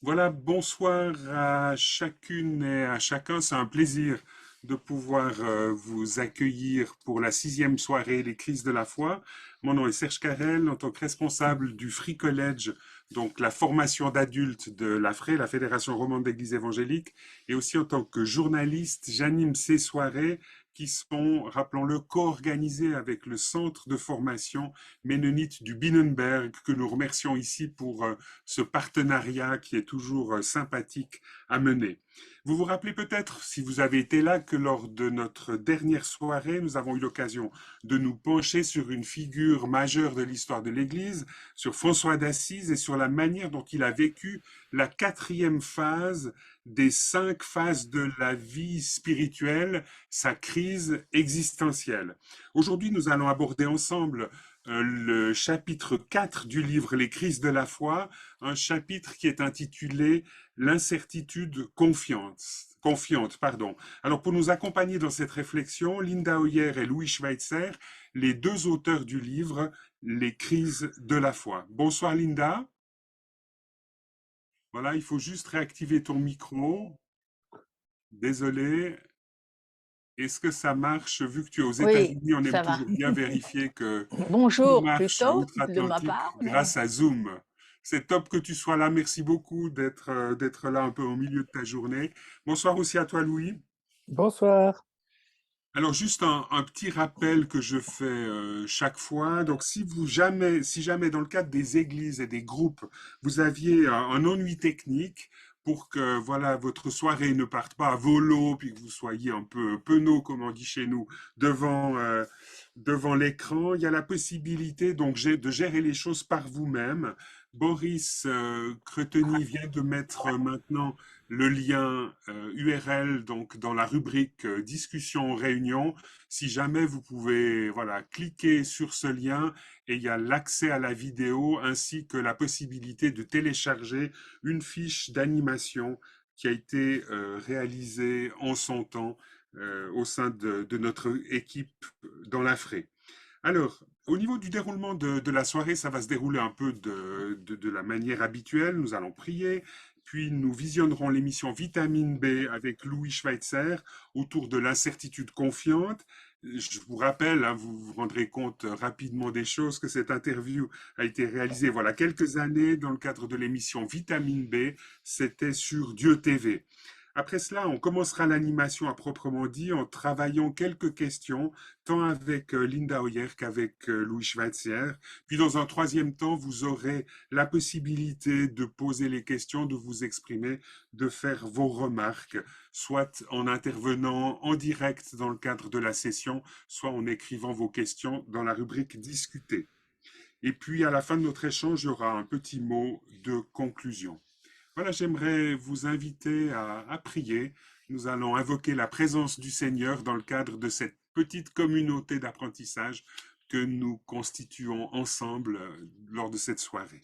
Voilà, bonsoir à chacune et à chacun. C'est un plaisir de pouvoir vous accueillir pour la sixième soirée Les Crises de la foi. Mon nom est Serge Carrel, en tant que responsable du Free College, donc la formation d'adultes de la FRE, la Fédération romande d'Église évangélique, et aussi en tant que journaliste, j'anime ces soirées qui sont, rappelons-le, co-organisées avec le centre de formation ménonite du Binnenberg, que nous remercions ici pour ce partenariat qui est toujours sympathique à mener. Vous vous rappelez peut-être, si vous avez été là, que lors de notre dernière soirée, nous avons eu l'occasion de nous pencher sur une figure majeure de l'histoire de l'Église, sur François d'Assise et sur la manière dont il a vécu la quatrième phase des 5 phases de la vie spirituelle, sa crise existentielle. Aujourd'hui, nous allons aborder ensemble le chapitre 4 du livre Les crises de la foi, un chapitre qui est intitulé L'incertitude confiante, pardon. Alors, pour nous accompagner dans cette réflexion, Linda Hoyer et Louis Schweitzer, les deux auteurs du livre Les crises de la foi. Bonsoir Linda. Voilà, il faut juste réactiver ton micro. Désolé. Est-ce que ça marche? Vu que tu es aux Oui, États-Unis, on aime ça va. toujours bien vérifier que tout Bonjour marche plutôt de ma outre-Atlantique part, mais grâce à Zoom. C'est top que tu sois là. Merci beaucoup d'être là un peu au milieu de ta journée. Bonsoir aussi à toi, Louis. Bonsoir. Alors juste un petit rappel que je fais chaque fois. Donc si jamais dans le cadre des églises et des groupes, vous aviez un ennui technique pour que voilà votre soirée ne parte pas à volo, puis que vous soyez un peu penaud, comme on dit chez nous, devant l'écran, il y a la possibilité donc de gérer les choses par vous-même. Boris Creteny vient de mettre maintenant le lien URL donc dans la rubrique discussion réunion. Si jamais vous pouvez voilà cliquer sur ce lien et il y a l'accès à la vidéo ainsi que la possibilité de télécharger une fiche d'animation qui a été réalisée en son temps au sein de notre équipe dans la FRE. Alors, au niveau du déroulement de la soirée, ça va se dérouler un peu de la manière habituelle. Nous allons prier, puis nous visionnerons l'émission Vitamine B avec Louis Schweitzer autour de l'incertitude confiante. Je vous rappelle, hein, vous vous rendrez compte rapidement des choses, que cette interview a été réalisée voilà quelques années dans le cadre de l'émission Vitamine B. C'était sur Dieu TV. Après cela, on commencera l'animation à proprement dit en travaillant quelques questions tant avec Linda Hoyer qu'avec Louis Schweitzer. Puis dans un troisième temps, vous aurez la possibilité de poser les questions, de vous exprimer, de faire vos remarques, soit en intervenant en direct dans le cadre de la session, soit en écrivant vos questions dans la rubrique discuter. Et puis à la fin de notre échange, il y aura un petit mot de conclusion. Voilà, j'aimerais vous inviter à prier. Nous allons invoquer la présence du Seigneur dans le cadre de cette petite communauté d'apprentissage que nous constituons ensemble lors de cette soirée.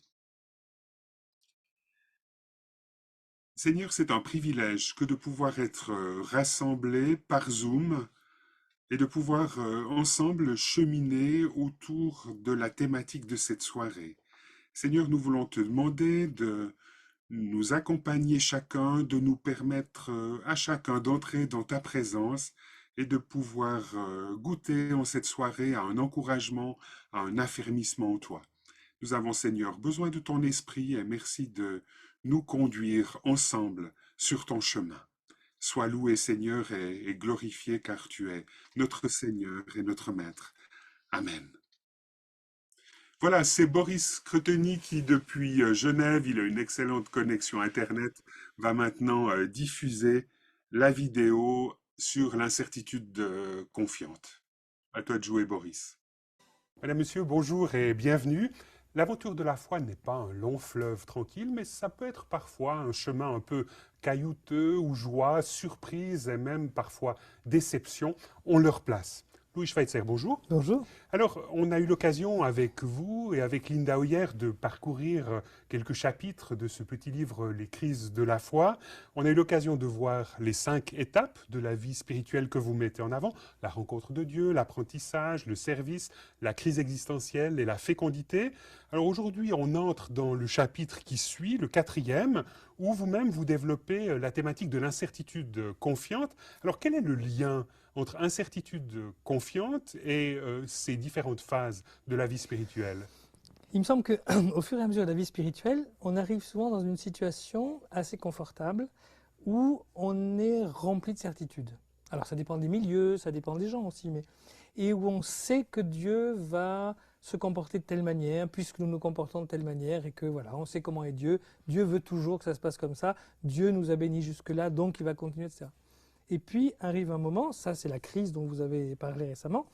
Seigneur, c'est un privilège que de pouvoir être rassemblés par Zoom et de pouvoir ensemble cheminer autour de la thématique de cette soirée. Seigneur, nous voulons te demander de nous accompagner chacun, de nous permettre à chacun d'entrer dans ta présence et de pouvoir goûter en cette soirée à un encouragement, à un affermissement en toi. Nous avons, Seigneur, besoin de ton esprit et merci de nous conduire ensemble sur ton chemin. Sois loué, Seigneur, et glorifié car tu es notre Seigneur et notre Maître. Amen. Voilà, c'est Boris Creteny qui, depuis Genève, il a une excellente connexion Internet, va maintenant diffuser la vidéo sur l'incertitude confiante. À toi de jouer, Boris. Madame, Monsieur, bonjour et bienvenue. L'aventure de la foi n'est pas un long fleuve tranquille, mais ça peut être parfois un chemin un peu caillouteux où joie, surprise et même parfois déception ont leur place. Louis Schweitzer, bonjour. Bonjour. Alors, on a eu l'occasion avec vous et avec Linda Hoyer de parcourir quelques chapitres de ce petit livre Les crises de la foi. On a eu l'occasion de voir les 5 étapes de la vie spirituelle que vous mettez en avant: la rencontre de Dieu, l'apprentissage, le service, la crise existentielle et la fécondité. Alors aujourd'hui, on entre dans le chapitre qui suit, le 4e, où vous-même vous développez la thématique de l'incertitude confiante. Alors quel est le lien entre incertitude confiante et ces différentes phases de la vie spirituelle? Il me semble qu'au fur et à mesure de la vie spirituelle, on arrive souvent dans une situation assez confortable où on est rempli de certitudes. Alors ça dépend des milieux, ça dépend des gens aussi, mais et où on sait que Dieu va se comporter de telle manière, puisque nous nous comportons de telle manière, et que voilà, on sait comment est Dieu. Dieu veut toujours que ça se passe comme ça. Dieu nous a bénis jusque-là, donc il va continuer, etc. Et puis arrive un moment, ça c'est la crise dont vous avez parlé récemment,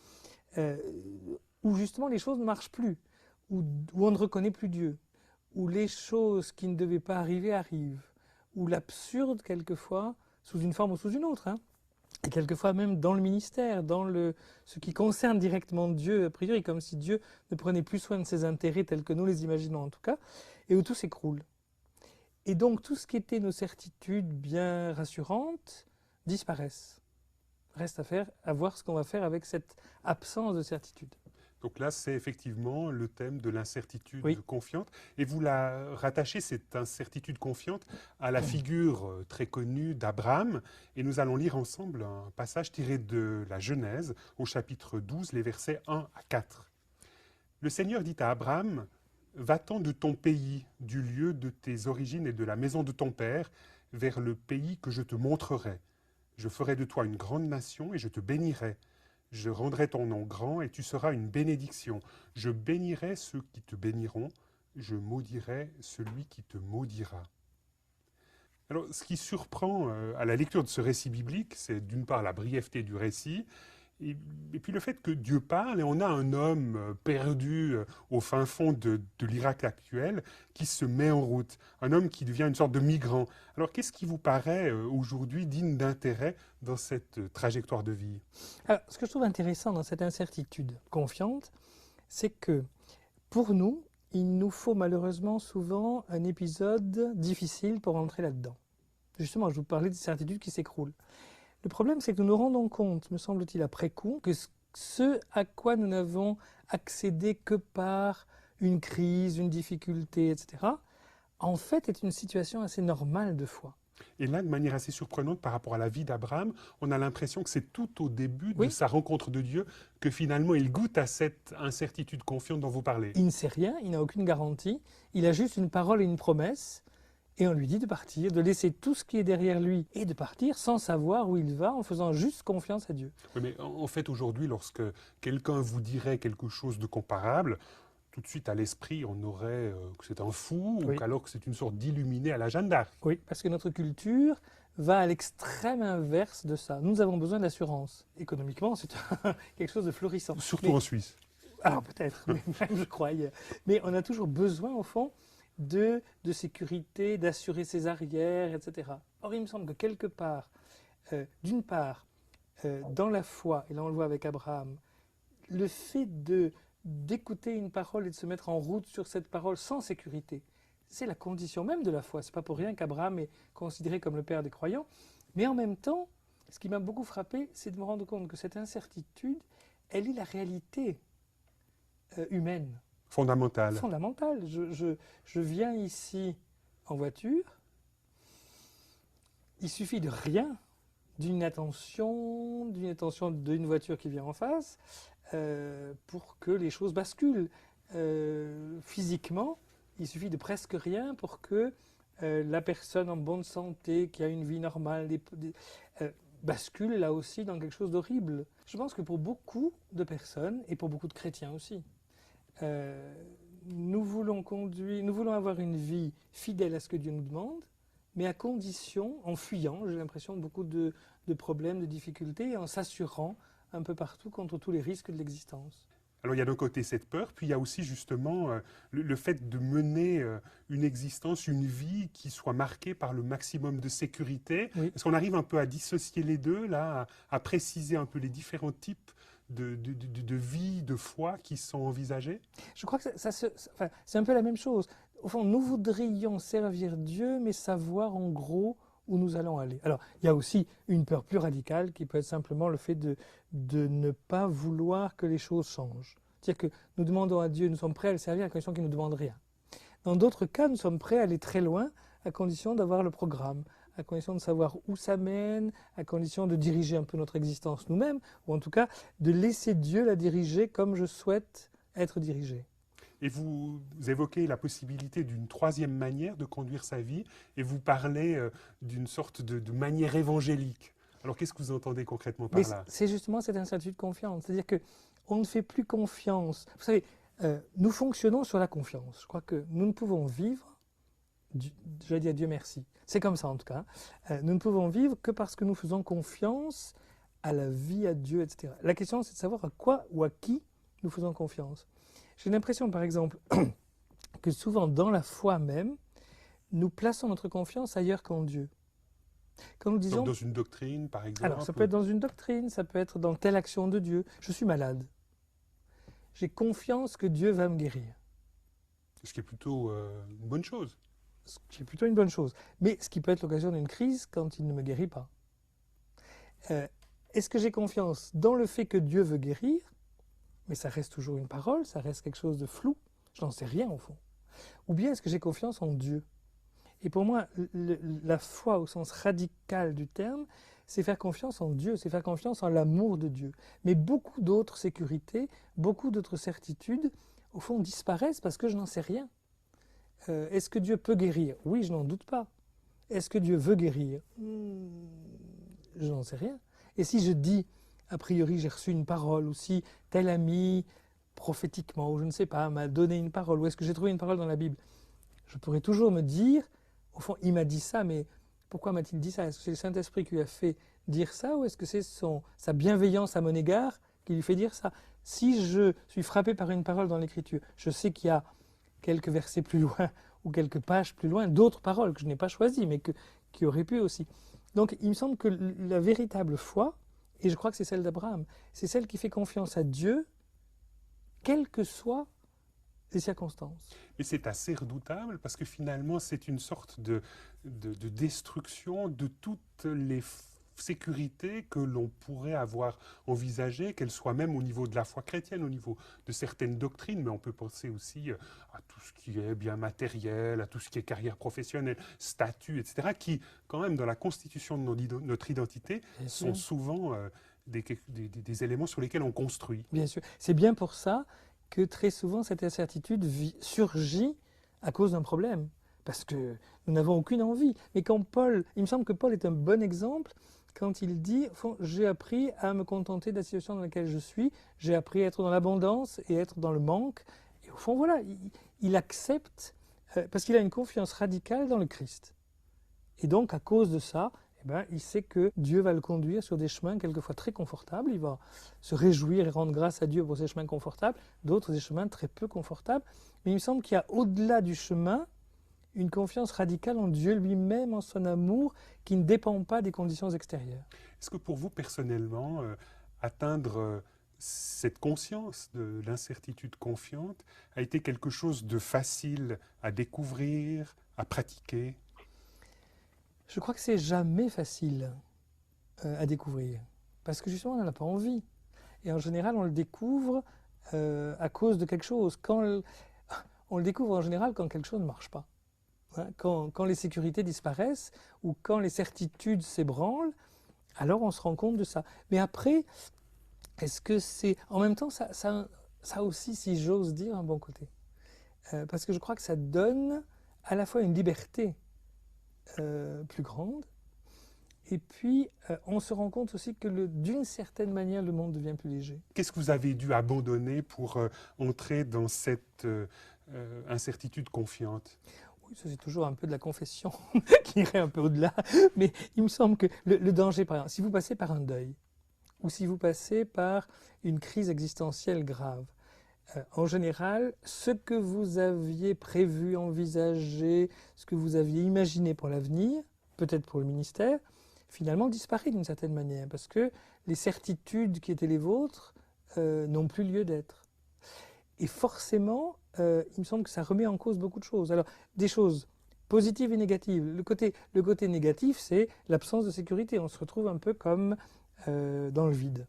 euh, où justement les choses ne marchent plus, où on ne reconnaît plus Dieu, où les choses qui ne devaient pas arriver arrivent, où l'absurde quelquefois, sous une forme ou sous une autre, hein, et quelquefois même dans le ministère, ce qui concerne directement Dieu, a priori, comme si Dieu ne prenait plus soin de ses intérêts tels que nous les imaginons en tout cas, et où tout s'écroule. Et donc tout ce qui était nos certitudes bien rassurantes disparaissent. Reste à voir ce qu'on va faire avec cette absence de certitude. Donc là, c'est effectivement le thème de l'incertitude Oui. confiante. Et vous la rattachez, cette incertitude confiante, à la figure très connue d'Abraham. Et nous allons lire ensemble un passage tiré de la Genèse, au chapitre 12, les versets 1 à 4. Le Seigneur dit à Abraham: Va-t'en de ton pays, du lieu de tes origines et de la maison de ton père, vers le pays que je te montrerai. Je ferai de toi une grande nation et je te bénirai. Je rendrai ton nom grand et tu seras une bénédiction. Je bénirai ceux qui te béniront. Je maudirai celui qui te maudira. Alors, ce qui surprend à la lecture de ce récit biblique, c'est d'une part la brièveté du récit, et puis le fait que Dieu parle, et on a un homme perdu au fin fond de l'Irak actuel qui se met en route, un homme qui devient une sorte de migrant. Alors qu'est-ce qui vous paraît aujourd'hui digne d'intérêt dans cette trajectoire de vie? Alors, ce que je trouve intéressant dans cette incertitude confiante, c'est que pour nous, il nous faut malheureusement souvent un épisode difficile pour entrer là-dedans. Justement, je vous parlais de certitudes qui s'écroulent. Le problème, c'est que nous nous rendons compte, me semble-t-il, après coup, que ce à quoi nous n'avons accédé que par une crise, une difficulté, etc., en fait, est une situation assez normale de foi. Et là, de manière assez surprenante par rapport à la vie d'Abraham, on a l'impression que c'est tout au début de Oui. sa rencontre de Dieu que finalement il goûte à cette incertitude confiante dont vous parlez. Il ne sait rien, il n'a aucune garantie, il a juste une parole et une promesse, et on lui dit de partir, de laisser tout ce qui est derrière lui et de partir sans savoir où il va, en faisant juste confiance à Dieu. Oui, mais en fait, aujourd'hui, lorsque quelqu'un vous dirait quelque chose de comparable, tout de suite à l'esprit, on aurait que c'est un fou, Oui. ou qu'alors que c'est une sorte d'illuminé à la Jeanne d'Arc. Oui, parce que notre culture va à l'extrême inverse de ça. Nous avons besoin d'assurance. Économiquement, c'est quelque chose de florissant. Surtout en Suisse. Alors peut-être, mais même je crois. Mais on a toujours besoin, au fond, de sécurité, d'assurer ses arrières, etc. Or, il me semble que quelque part, d'une part, dans la foi, et là on le voit avec Abraham, le fait d'écouter une parole et de se mettre en route sur cette parole sans sécurité, c'est la condition même de la foi. C'est pas pour rien qu'Abraham est considéré comme le père des croyants. Mais en même temps, ce qui m'a beaucoup frappé, c'est de me rendre compte que cette incertitude, elle est la réalité humaine. Fondamentale. Fondamentale. Je viens ici en voiture, il suffit de rien, d'une attention d'une voiture qui vient en face, pour que les choses basculent. Physiquement, il suffit de presque rien pour que la personne en bonne santé, qui a une vie normale, bascule là aussi dans quelque chose d'horrible. Je pense que pour beaucoup de personnes, et pour beaucoup de chrétiens aussi, nous voulons avoir une vie fidèle à ce que Dieu nous demande, mais à condition, en fuyant, j'ai l'impression, beaucoup de problèmes, de difficultés, et en s'assurant un peu partout contre tous les risques de l'existence. Alors il y a d'un côté cette peur, puis il y a aussi justement le fait de mener une existence, une vie qui soit marquée par le maximum de sécurité. Oui. Est-ce qu'on arrive un peu à dissocier les deux, là, à préciser un peu les différents types de vie, de foi qui sont envisagées? Je crois que enfin, c'est un peu la même chose. Au fond, nous voudrions servir Dieu, mais savoir en gros où nous allons aller. Alors, il y a aussi une peur plus radicale qui peut être simplement le fait de ne pas vouloir que les choses changent. C'est-à-dire que nous demandons à Dieu, nous sommes prêts à le servir à condition qu'il ne nous demande rien. Dans d'autres cas, nous sommes prêts à aller très loin à condition d'avoir le programme, à condition de savoir où ça mène, à condition de diriger un peu notre existence nous-mêmes, ou en tout cas de laisser Dieu la diriger comme je souhaite être dirigé. Et vous évoquez la possibilité d'une troisième manière de conduire sa vie, et vous parlez d'une sorte de manière évangélique. Alors qu'est-ce que vous entendez concrètement Mais par là? c'est justement cette incertitude confiante, c'est-à-dire que on ne fait plus confiance. Vous savez, nous fonctionnons sur la confiance. Je crois que nous ne pouvons vivre, je vais dire Dieu merci, c'est comme ça en tout cas, nous ne pouvons vivre que parce que nous faisons confiance à la vie, à Dieu, etc. La question c'est de savoir à quoi ou à qui nous faisons confiance. J'ai l'impression par exemple que souvent dans la foi même, nous plaçons notre confiance ailleurs qu'en Dieu. Quand nous disons, Donc dans une doctrine, par exemple? alors ça peut être dans une doctrine, ça peut être dans telle action de Dieu. Je suis malade. J'ai confiance que Dieu va me guérir. Ce qui est plutôt une bonne chose. Ce qui est plutôt une bonne chose. Mais ce qui peut être l'occasion d'une crise quand il ne me guérit pas. Est-ce que j'ai confiance dans le fait que Dieu veut guérir? Mais ça reste toujours une parole, ça reste quelque chose de flou. Je n'en sais rien au fond. Ou bien est-ce que j'ai confiance en Dieu? Et pour moi, la foi au sens radical du terme, c'est faire confiance en Dieu, c'est faire confiance en l'amour de Dieu. Mais beaucoup d'autres sécurités, beaucoup d'autres certitudes, au fond, disparaissent parce que je n'en sais rien. Est-ce que Dieu peut guérir? Oui, je n'en doute pas. Est-ce que Dieu veut guérir? Je n'en sais rien. Et si je dis, a priori, j'ai reçu une parole, ou si tel ami, prophétiquement, ou je ne sais pas, m'a donné une parole, ou est-ce que j'ai trouvé une parole dans la Bible, je pourrais toujours me dire, au fond, il m'a dit ça, mais pourquoi m'a-t-il dit ça? Est-ce que c'est le Saint-Esprit qui lui a fait dire ça, ou est-ce que c'est sa bienveillance à mon égard qui lui fait dire ça? Si je suis frappé par une parole dans l'Écriture, je sais qu'il y a quelques versets plus loin, ou quelques pages plus loin, d'autres paroles que je n'ai pas choisies, mais qui auraient pu aussi. Donc il me semble que la véritable foi, et je crois que c'est celle d'Abraham, c'est celle qui fait confiance à Dieu, quelles que soient les circonstances. Mais c'est assez redoutable parce que finalement, c'est une sorte de destruction de toutes les sécurités que l'on pourrait avoir envisagées, qu'elles soient même au niveau de la foi chrétienne, au niveau de certaines doctrines, mais on peut penser aussi à tout ce qui est bien matériel, à tout ce qui est carrière professionnelle, statut, etc., qui, quand même, dans la constitution de notre identité, sont souvent des éléments sur lesquels on construit. Bien sûr. C'est bien pour ça que très souvent cette incertitude surgit à cause d'un problème, parce que nous n'avons aucune envie. Mais quand il me semble que Paul est un bon exemple quand il dit « j'ai appris à me contenter de la situation dans laquelle je suis, j'ai appris à être dans l'abondance et être dans le manque ». Et au fond, voilà, il accepte, parce qu'il a une confiance radicale dans le Christ. Et donc, à cause de ça, il sait que Dieu va le conduire sur des chemins quelquefois très confortables. Il va se réjouir et rendre grâce à Dieu pour ces chemins confortables, d'autres des chemins très peu confortables. Mais il me semble qu'il y a au-delà du chemin une confiance radicale en Dieu lui-même, en son amour, qui ne dépend pas des conditions extérieures. Est-ce que pour vous, personnellement, atteindre cette conscience de l'incertitude confiante a été quelque chose de facile à découvrir, à pratiquer? Je crois que c'est jamais facile à découvrir, parce que justement, on n'en a pas envie. Et en général, on le découvre à cause de quelque chose. On le découvre en général quand quelque chose ne marche pas. Hein, quand les sécurités disparaissent ou quand les certitudes s'ébranlent, alors on se rend compte de ça. Mais après, est-ce que c'est... En même temps, ça aussi, si j'ose dire, un bon côté. Parce que je crois que ça donne à la fois une liberté plus grande, et puis on se rend compte aussi que d'une certaine manière, le monde devient plus léger. Qu'est-ce que vous avez dû abandonner pour entrer dans cette incertitude confiante? Oui, ça c'est toujours un peu de la confession qui irait un peu au-delà, mais il me semble que le danger, par exemple, si vous passez par un deuil, ou si vous passez par une crise existentielle grave, en général, ce que vous aviez prévu, envisagé, ce que vous aviez imaginé pour l'avenir, peut-être pour le ministère, finalement disparaît d'une certaine manière, parce que les certitudes qui étaient les vôtres n'ont plus lieu d'être. Et forcément, il me semble que ça remet en cause beaucoup de choses. Alors, des choses positives et négatives. Le côté négatif, c'est l'absence de sécurité. On se retrouve un peu comme dans le vide.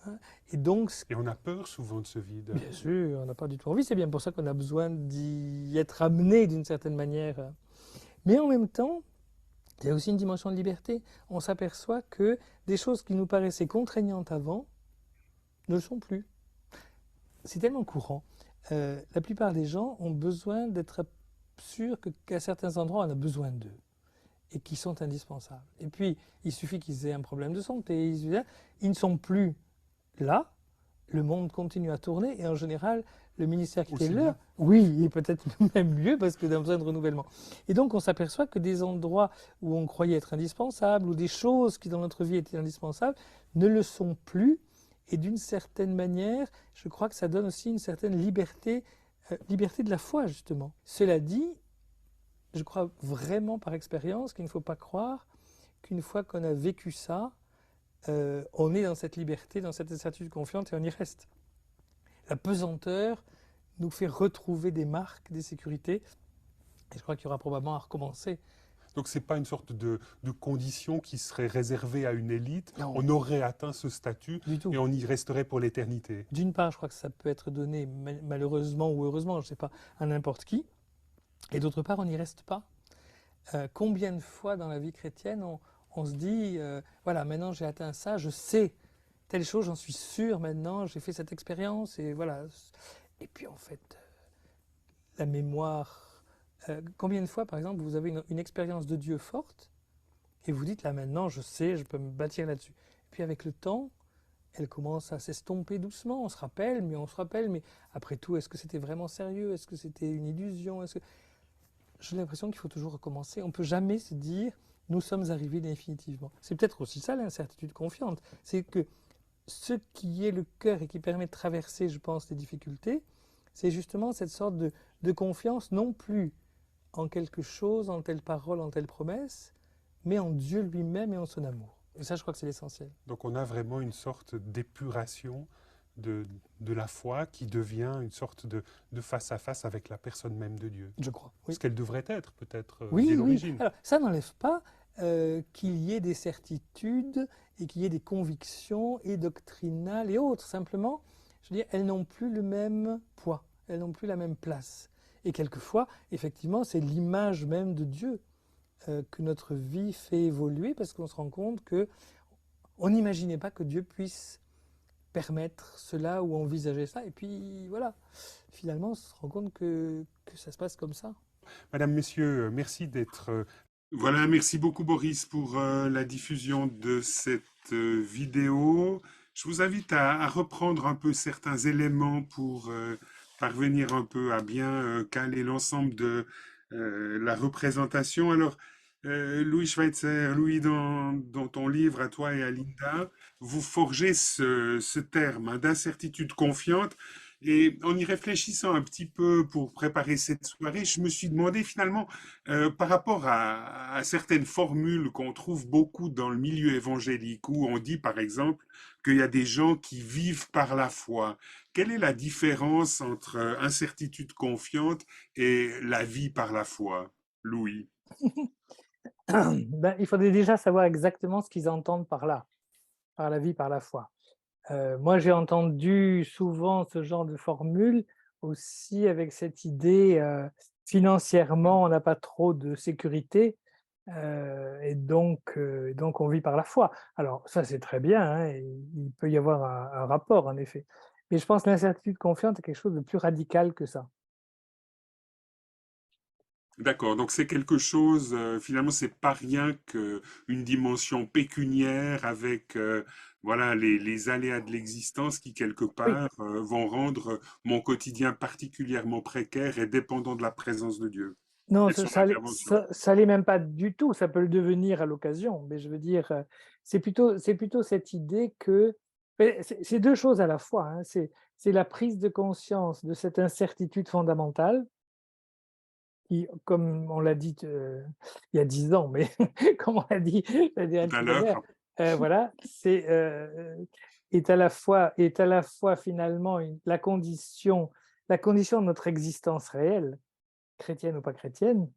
Hein. Et donc, Et on a peur souvent de ce vide. bien sûr, on n'a pas du tout envie. C'est bien pour ça qu'on a besoin d'y être amené d'une certaine manière. Mais en même temps, il y a aussi une dimension de liberté. On s'aperçoit que des choses qui nous paraissaient contraignantes avant ne le sont plus. C'est tellement courant. La plupart des gens ont besoin d'être sûrs qu'à certains endroits, on a besoin d'eux et qui sont indispensables. Et puis, il suffit qu'ils aient un problème de santé, ils ne sont plus là, le monde continue à tourner et en général, le ministère qui était Aussi là, bien. oui, et peut-être même mieux parce qu'on a besoin de renouvellement. Et donc, on s'aperçoit que des endroits où on croyait être indispensables ou des choses qui dans notre vie étaient indispensables ne le sont plus. Et d'une certaine manière, je crois que ça donne aussi une certaine liberté, liberté de la foi, justement. Cela dit, je crois vraiment par expérience qu'il ne faut pas croire qu'une fois qu'on a vécu ça, on est dans cette liberté, dans cette certitude confiante et on y reste. La pesanteur nous fait retrouver des marques, des sécurités, et je crois qu'il y aura probablement à recommencer. Donc c'est pas une sorte de condition qui serait réservée à une élite. Non, On aurait atteint ce statut du tout. et on y resterait pour l'éternité. D'une part, je crois que ça peut être donné malheureusement ou heureusement, je ne sais pas, à n'importe qui, et d'autre part, on n'y reste pas. Combien de fois dans la vie chrétienne on se dit, voilà, maintenant j'ai atteint ça, je sais telle chose, j'en suis sûr maintenant, j'ai fait cette expérience, et voilà. Et puis en fait, la mémoire, combien de fois par exemple vous avez une expérience de Dieu forte, et vous dites, là maintenant je sais, je peux me bâtir là-dessus. Et puis avec le temps, elle commence à s'estomper doucement, on se rappelle, mais après tout, est-ce que c'était vraiment sérieux? Est-ce que c'était une illusion? J'ai l'impression qu'il faut toujours recommencer. On ne peut jamais se dire nous sommes arrivés définitivement. C'est peut-être aussi ça l'incertitude confiante. C'est que ce qui est le cœur et qui permet de traverser, je pense, les difficultés, c'est justement cette sorte de confiance, non plus en quelque chose, en telle parole, en telle promesse, mais en Dieu lui-même et en son amour. Et ça, je crois que c'est l'essentiel. Donc on a vraiment une sorte d'épuration de, de la foi qui devient une sorte de face à face avec la personne même de Dieu. Je crois, Ce oui. qu'elle devrait être peut-être dès Oui, oui. l'origine. Alors, ça n'enlève pas qu'il y ait des certitudes et qu'il y ait des convictions et doctrinales et autres. Simplement, je veux dire, elles n'ont plus le même poids, elles n'ont plus la même place. Et quelquefois, effectivement, c'est l'image même de Dieu que notre vie fait évoluer parce qu'on se rend compte que on n'imaginait pas que Dieu puisse permettre cela ou envisager ça. Et puis voilà, finalement, on se rend compte que ça se passe comme ça. Madame, Messieurs, merci d'être... Voilà, merci beaucoup Boris pour la diffusion de cette vidéo. Je vous invite à reprendre un peu certains éléments pour parvenir un peu à bien caler l'ensemble de la représentation. Alors, Louis Schweitzer, Louis, dans ton livre à toi et à Linda, vous forgez ce terme hein, d'incertitude confiante. Et en y réfléchissant un petit peu pour préparer cette soirée, je me suis demandé finalement par rapport à certaines formules qu'on trouve beaucoup dans le milieu évangélique, où on dit par exemple qu'il y a des gens qui vivent par la foi. Quelle est la différence entre incertitude confiante et la vie par la foi, Louis? Ben, il faudrait déjà savoir exactement ce qu'ils entendent par là, par la vie, par la foi. Moi, j'ai entendu souvent ce genre de formule aussi avec cette idée, financièrement, on n'a pas trop de sécurité, donc on vit par la foi. Alors ça, c'est très bien, hein, et il peut y avoir un rapport en effet. Mais je pense que l'incertitude confiante est quelque chose de plus radical que ça. D'accord, donc c'est quelque chose, finalement, c'est pas rien qu'une dimension pécuniaire avec voilà, les aléas de l'existence qui, quelque Oui, part, vont rendre mon quotidien particulièrement précaire et dépendant de la présence de Dieu non, et de son intervention. ça l'est même pas du tout, ça peut le devenir à l'occasion, mais je veux dire, c'est plutôt cette idée que beh, c'est 2 choses à la fois, hein. C'est la prise de conscience de cette incertitude fondamentale qui, comme on l'a dit, il y a 10 ans, mais comme on l'a dit la Tout dernière à tout à l'heure, l'heure, voilà, est à la fois finalement la condition de notre existence réelle, chrétienne ou pas chrétienne,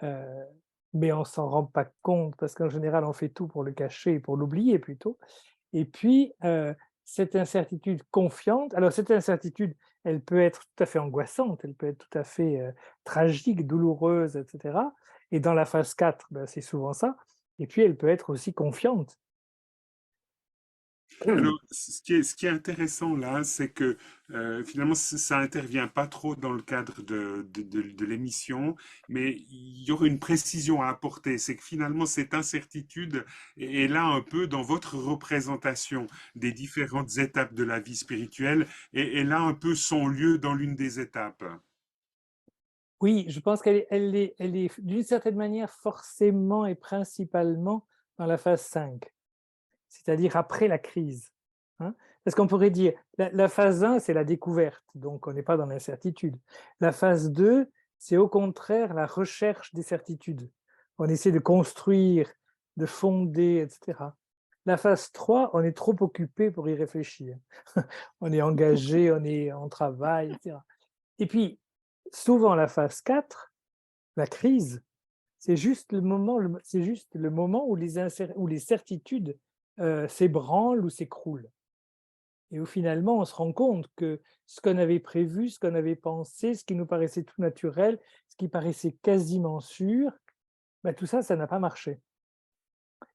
euh, mais on s'en rend pas compte parce qu'en général on fait tout pour le cacher, pour l'oublier plutôt. Et puis cette incertitude confiante, alors cette incertitude, elle peut être tout à fait angoissante, elle peut être tout à fait tragique, douloureuse, etc. Et dans la phase 4, ben, c'est souvent ça. Et puis elle peut être aussi confiante. Alors, ce qui est intéressant là, c'est que finalement, ça intervient pas trop dans le cadre de l'émission, mais il y aurait une précision à apporter. C'est que finalement, cette incertitude est là un peu dans votre représentation des différentes étapes de la vie spirituelle et elle a un peu son lieu dans l'une des étapes. Oui, je pense elle est d'une certaine manière forcément et principalement dans la phase 5, c'est-à-dire après la crise, hein. Parce qu'on pourrait dire, la phase 1, c'est la découverte, donc on n'est pas dans l'incertitude. La phase 2, c'est au contraire la recherche des certitudes. On essaie de construire, de fonder, etc. La phase 3, on est trop occupé pour y réfléchir. On est engagé, on travaille, etc. Et puis, souvent la phase 4, la crise, c'est juste le moment où les certitudes s'ébranlent ou s'écroulent. Et où finalement, on se rend compte que ce qu'on avait prévu, ce qu'on avait pensé, ce qui nous paraissait tout naturel, ce qui paraissait quasiment sûr, ben, tout ça, ça n'a pas marché.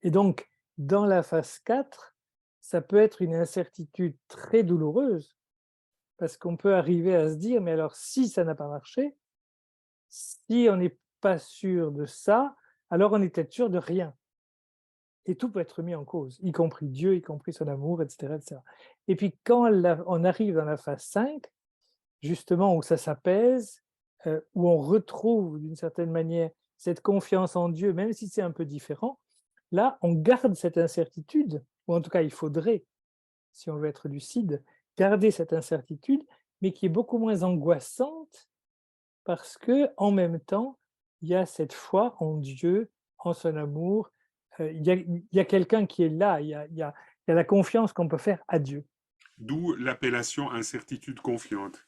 Et donc, dans la phase 4, ça peut être une incertitude très douloureuse, parce qu'on peut arriver à se dire, mais alors si ça n'a pas marché, si on n'est pas sûr de ça, alors on est peut-être sûr de rien. Et tout peut être mis en cause, y compris Dieu, y compris son amour, etc. etc. Et puis quand on arrive dans la phase 5, justement où ça s'apaise, où on retrouve d'une certaine manière cette confiance en Dieu, même si c'est un peu différent, là on garde cette incertitude, ou en tout cas il faudrait, si on veut être lucide, garder cette incertitude, mais qui est beaucoup moins angoissante parce que en même temps, il y a cette foi en Dieu, en son amour. Il y a quelqu'un qui est là, il y a la confiance qu'on peut faire à Dieu. D'où l'appellation incertitude confiante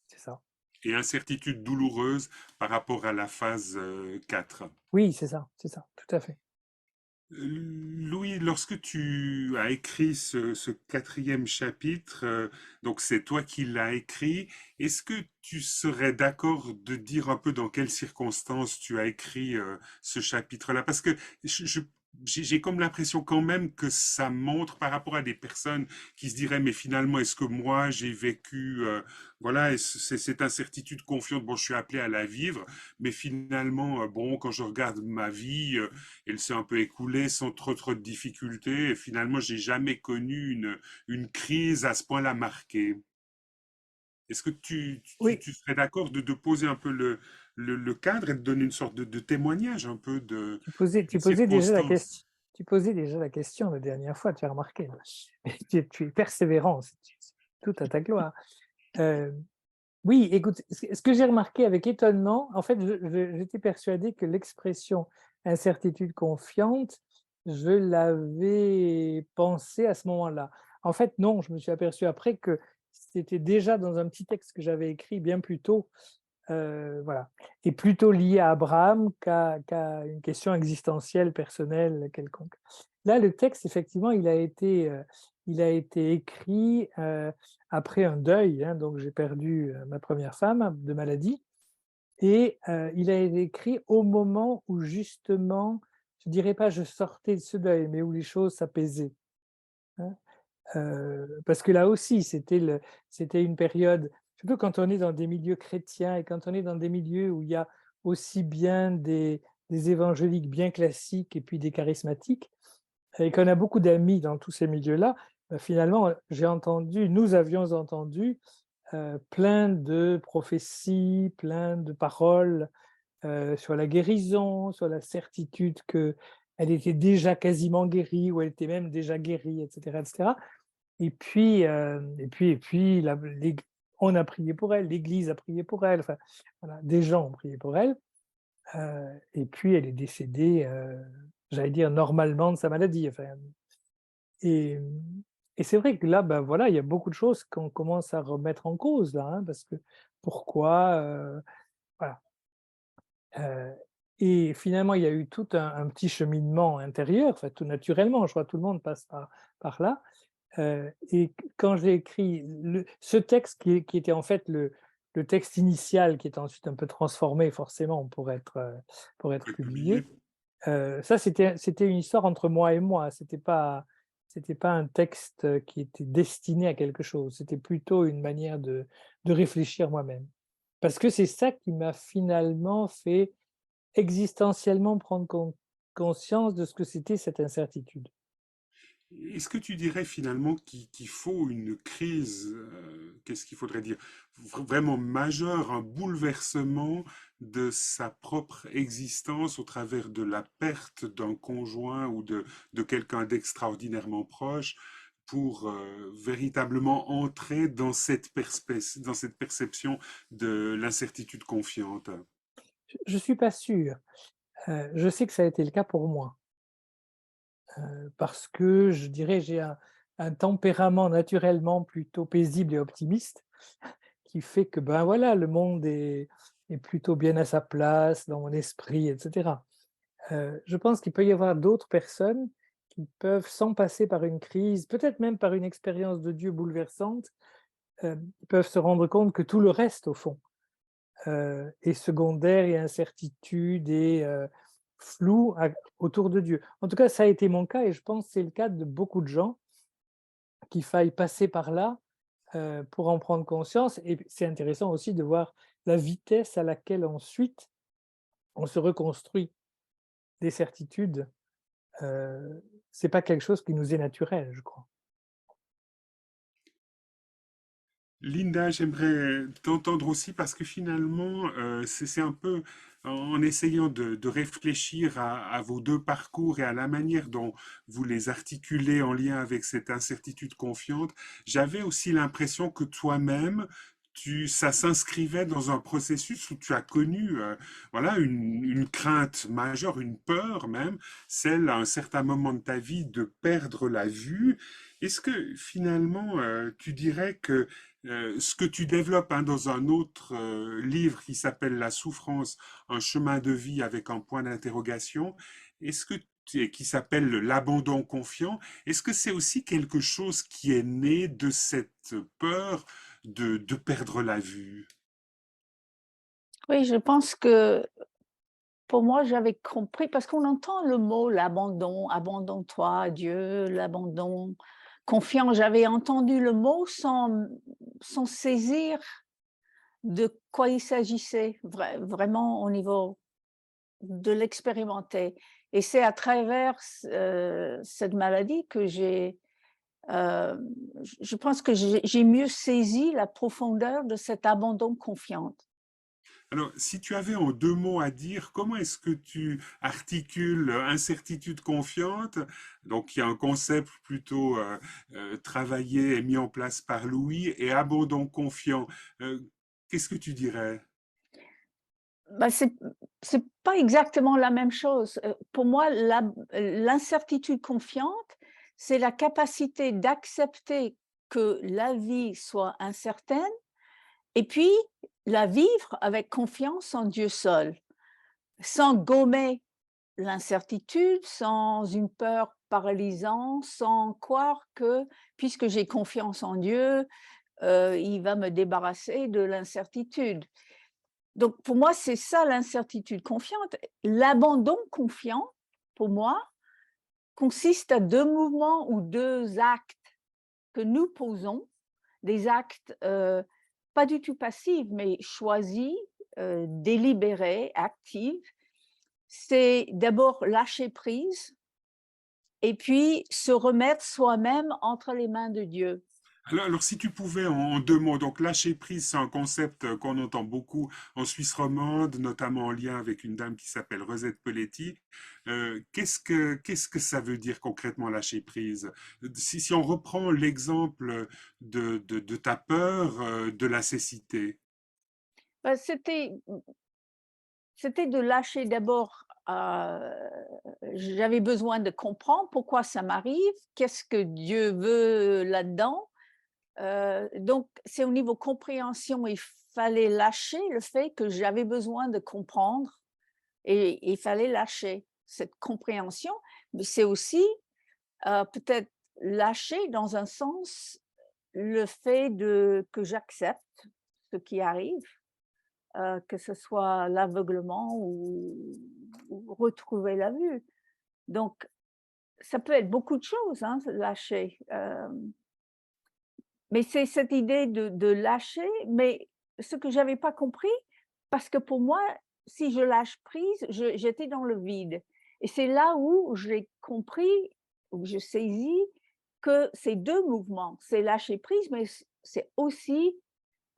C'est ça. et incertitude douloureuse par rapport à la phase 4. Oui, c'est ça, tout à fait. Louis, lorsque tu as écrit ce quatrième chapitre, donc c'est toi qui l'as écrit, est-ce que tu serais d'accord de dire un peu dans quelles circonstances tu as écrit ce chapitre-là? Parce que j'ai comme l'impression quand même que ça montre par rapport à des personnes qui se diraient, mais finalement, est-ce que moi j'ai vécu, voilà, et c'est cette incertitude confiante, bon, je suis appelé à la vivre, mais finalement, bon, quand je regarde ma vie, elle s'est un peu écoulée sans trop de difficultés. Et finalement, j'ai jamais connu une crise à ce point-là marquée. Est-ce que Oui, tu serais d'accord de poser un peu le cadre et de donner une sorte de témoignage un peu tu d'une posais déjà la circonstance? question. Tu posais déjà la question la dernière fois, tu as remarqué. Tu es persévérant, c'est tout à ta gloire. Euh, oui, écoute, ce que j'ai remarqué avec étonnement, en fait, j'étais persuadé que l'expression incertitude confiante, je l'avais pensé à ce moment-là. En fait, non, je me suis aperçu après que c'était déjà dans un petit texte que j'avais écrit bien plus tôt, voilà, et plutôt lié à Abraham qu'à une question existentielle, personnelle, quelconque. Là, le texte, effectivement, il a été écrit après un deuil, hein, donc j'ai perdu ma première femme de maladie, et il a été écrit au moment où justement, je dirais pas je sortais de ce deuil, mais où les choses s'apaisaient, hein. Parce que là aussi, c'était une période, surtout quand on est dans des milieux chrétiens et quand on est dans des milieux où il y a aussi bien des évangéliques bien classiques et puis des charismatiques, et qu'on a beaucoup d'amis dans tous ces milieux-là, finalement, nous avions entendu plein de prophéties, plein de paroles sur la guérison, sur la certitude qu'elle était déjà quasiment guérie ou elle était même déjà guérie, etc., etc. Et puis on a prié pour elle, l'Église a prié pour elle, enfin, voilà, des gens ont prié pour elle. Et puis elle est décédée, j'allais dire normalement de sa maladie. Enfin, et, et c'est vrai que là, ben voilà, il y a beaucoup de choses qu'on commence à remettre en cause là, hein, parce que pourquoi, voilà. Heu et finalement, il y a eu tout un petit cheminement intérieur, enfin tout naturellement, je crois que tout le monde passe par là, et quand j'ai écrit ce texte qui était en fait le texte initial qui est ensuite un peu transformé forcément pour être Publié. publié, ça c'était une histoire entre moi et moi, c'était pas un texte, qui était destiné à quelque chose, c'était plutôt une manière de réfléchir moi-même. Parce que c'est ça qui m'a finalement fait existentiellement prendre conscience de ce que c'était cette incertitude. Est-ce que tu dirais finalement qu'il faut une crise, qu'est-ce qu'il faudrait dire, vraiment majeure, un bouleversement de sa propre existence au travers de la perte d'un conjoint ou de quelqu'un d'extraordinairement proche pour véritablement entrer dans dans cette perception de l'incertitude confiante? Je suis pas sûr, je sais que ça a été le cas pour moi, parce que je dirais j'ai un tempérament naturellement plutôt paisible et optimiste qui fait que, ben, voilà, le monde est plutôt bien à sa place dans mon esprit et cetera. Je pense qu'il peut y avoir d'autres personnes qui peuvent, sans passer par une crise, peut-être même par une expérience de Dieu bouleversante, peuvent se rendre compte que tout le reste, au fond, est secondaire et incertitude et flou autour de Dieu. En tout cas, ça a été mon cas et je pense que c'est le cas de beaucoup de gens qu'il faille passer par là pour en prendre conscience. Et c'est intéressant aussi de voir la vitesse à laquelle ensuite on se reconstruit des certitudes. C'est pas quelque chose qui nous est naturel, je crois. Linda, j'aimerais t'entendre aussi parce que finalement, c'est un peu en essayant de réfléchir à vos deux parcours et à la manière dont vous les articulez en lien avec cette incertitude confiante, j'avais aussi l'impression que toi-même, ça s'inscrivait dans un processus où tu as connu voilà, une crainte majeure, une peur même, celle à un certain moment de ta vie de perdre la vue. Est-ce que finalement, tu dirais que ce que tu développes hein, dans un autre livre qui s'appelle La souffrance, un chemin de vie avec un point d'interrogation, est-ce que qui s'appelle l'abandon confiant, est-ce que c'est aussi quelque chose qui est né de cette peur de perdre la vue? Oui, je pense que pour moi, j'avais compris parce qu'on entend le mot l'abandon, abandonne-toi à Dieu, l'abandon confiant. J'avais entendu le mot sans saisir de quoi il s'agissait, vraiment au niveau de l'expérimenter. Et c'est à travers cette maladie que euh, je pense que j'ai mieux saisi la profondeur de cet abandon confiant. Alors, si tu avais en deux mots à dire, comment est-ce que tu articules incertitude confiante, donc qui est un concept plutôt travaillé et mis en place par Louis, et abandon confiant, euh, qu'est-ce que tu dirais? Bah, c'est pas exactement la même chose. Pour moi, l'incertitude confiante, c'est la capacité d'accepter que la vie soit incertaine et puis la vivre avec confiance en Dieu seul, sans gommer l'incertitude, sans une peur paralysante, sans croire que puisque j'ai confiance en Dieu, il va me débarrasser de l'incertitude. Donc pour moi, c'est ça l'incertitude confiante. L'abandon confiant, pour moi, consiste à 2 mouvements ou 2 actes que nous posons, des actes, pas du tout passifs, mais choisis, délibérés, actifs. C'est d'abord lâcher prise et puis se remettre soi-même entre les mains de Dieu. Alors, si tu pouvais en deux mots, donc lâcher prise, c'est un concept qu'on entend beaucoup en Suisse romande, notamment en lien avec une dame qui s'appelle Rosette Poletti. Qu'est-ce que ça veut dire concrètement lâcher prise? Si on reprend l'exemple de ta peur de la cécité. Bah, c'était de lâcher d'abord j'avais besoin de comprendre pourquoi ça m'arrive, qu'est-ce que Dieu veut là-dedans. Donc c'est au niveau compréhension, il fallait lâcher le fait que j'avais besoin de comprendre et il fallait lâcher cette compréhension. Mais c'est aussi, peut-être lâcher dans un sens le fait que j'accepte ce qui arrive, que ce soit l'aveuglement ou retrouver la vue. Donc ça peut être beaucoup de choses, hein, lâcher, mais c'est cette idée de lâcher, mais ce que j'avais pas compris, parce que pour moi, si je lâche prise, j'étais dans le vide et c'est là où j'ai compris, où je saisis que c'est 2 mouvements. C'est lâcher prise, mais c'est aussi,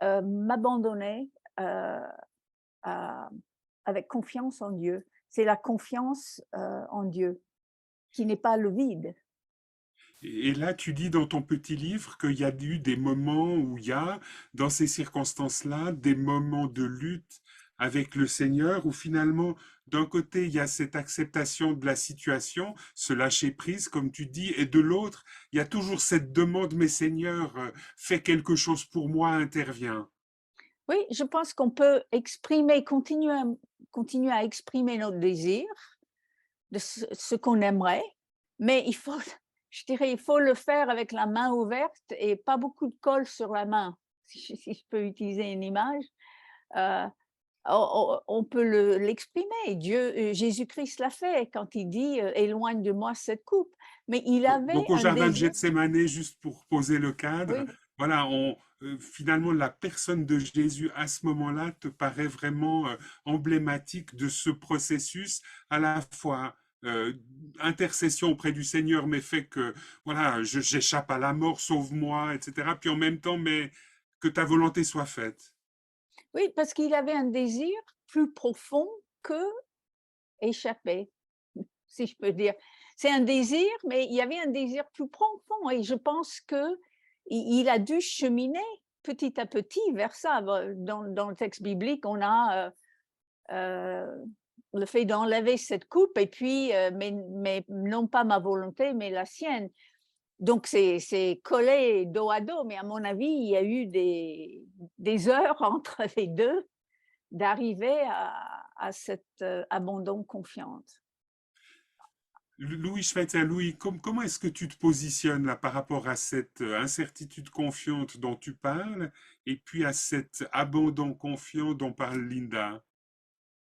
m'abandonner, heu, à avec confiance en Dieu. C'est la confiance, en Dieu, qui n'est pas le vide. Et là, tu dis dans ton petit livre qu'il y a eu des moments où il y a, dans ces circonstances-là, des moments de lutte avec le Seigneur, où finalement, d'un côté, il y a cette acceptation de la situation, ce lâcher-prise, comme tu dis, et de l'autre, il y a toujours cette demande, mais Seigneur, fais quelque chose pour moi, interviens. Oui, je pense qu'on peut exprimer, continuer à exprimer notre désir de ce qu'on aimerait, mais il faut, je dirais, il faut le faire avec la main ouverte et pas beaucoup de colle sur la main, si je peux utiliser une image. Euh, on peut l'exprimer. Dieu, Jésus-Christ l'a fait quand il dit éloigne de moi cette coupe. Mais il avait Donc au un jardin de désir. Gethsémanée, juste pour poser le cadre, Oui, voilà, finalement la personne de Jésus à ce moment-là te paraît vraiment emblématique de ce processus à la fois intercession auprès du Seigneur, mais fait que voilà, j'échappe à la mort, sauve-moi, etc. Puis en même temps, mais que ta volonté soit faite. oui, parce qu'il avait un désir plus profond que échapper, si je peux dire. C'est un désir, mais il y avait un désir plus profond et je pense que il a dû cheminer petit à petit vers ça. Dans le texte biblique, on a le fait d'enlever cette coupe et puis, mais non pas ma volonté, mais la sienne. Donc c'est collé dos à dos, mais à mon avis, il y a eu des heures entre les deux d'arriver à cet abandon confiante. Louis Schweitzer, Louis, comment est-ce que tu te positionnes là par rapport à cette incertitude confiante dont tu parles et puis à cet abandon confiant dont parle Linda?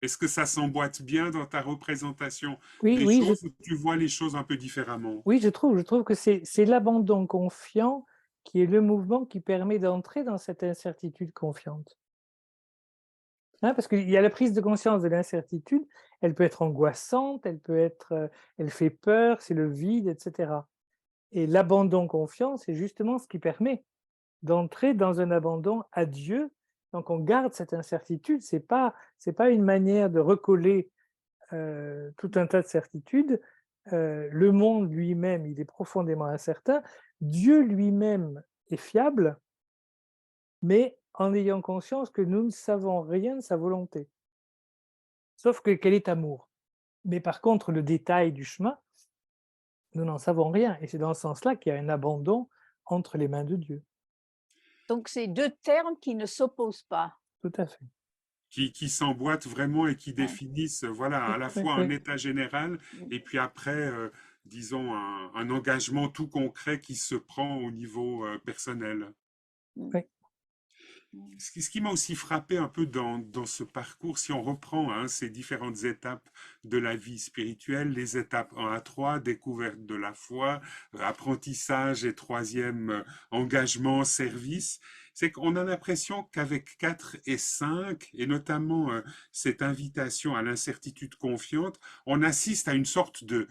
Est-ce que ça s'emboîte bien dans ta représentation Oui, des oui, choses ou tu vois les choses un peu différemment? oui, je trouve que c'est l'abandon confiant qui est le mouvement qui permet d'entrer dans cette incertitude confiante. Hein, parce qu'il y a la prise de conscience de l'incertitude, elle peut être angoissante, elle peut être, elle fait peur, c'est le vide, et cetera. Et l'abandon confiant, c'est justement ce qui permet d'entrer dans un abandon à Dieu. Donc on garde cette incertitude, c'est pas une manière de recoller, tout un tas de certitudes. Le monde lui-même, il est profondément incertain. Dieu lui-même est fiable, mais en ayant conscience que nous ne savons rien de sa volonté, sauf que qu'elle est amour. Mais par contre, le détail du chemin, nous n'en savons rien et c'est dans ce sens-là qu'il y a un abandon entre les mains de Dieu. Donc c'est 2 termes qui ne s'opposent pas. Tout à fait. Qui s'emboîtent vraiment et qui Ouais. définissent, voilà, Oui, à la oui, fois un oui. état général Mmh. et puis après, disons, un engagement tout concret qui se prend au niveau personnel. Mmh. Oui. Mmh. Ce qui m'a aussi frappé un peu dans ce parcours, si on reprend hein, ces différentes étapes de la vie spirituelle, les étapes 1 à 3, découverte de la foi, apprentissage et troisième, engagement, service, c'est qu'on a l'impression qu'avec 4 et 5, et notamment cette invitation à l'incertitude confiante, on assiste à une sorte de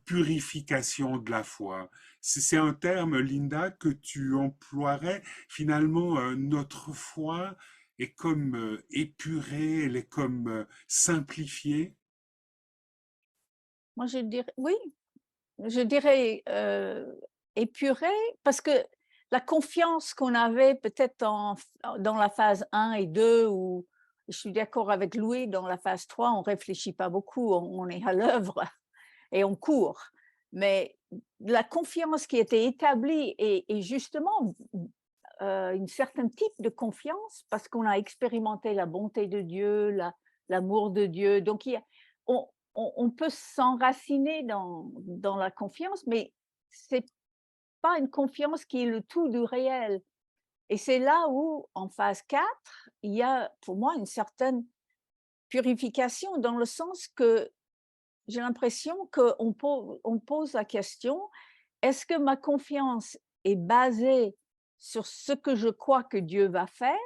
purification de la foi. C'est un terme, Linda, que tu emploierais finalement, notre foi est comme épurée, elle est comme simplifiée. Moi je dirais oui, je dirais, épuré parce que la confiance qu'on avait peut-être dans la phase 1 et 2 où je suis d'accord avec Louis, dans la phase 3, on ne réfléchit pas beaucoup, on est à l'œuvre et on court. Mais la confiance qui était établie et justement une certaine type de confiance parce qu'on a expérimenté la bonté de Dieu, l'amour de Dieu. Donc, on peut s'enraciner dans la confiance, mais c'est pas une confiance qui est le tout du réel. Et c'est là où, en phase 4, il y a pour moi une certaine purification dans le sens que j'ai l'impression on pose la question, est-ce que ma confiance est basée sur ce que je crois que Dieu va faire,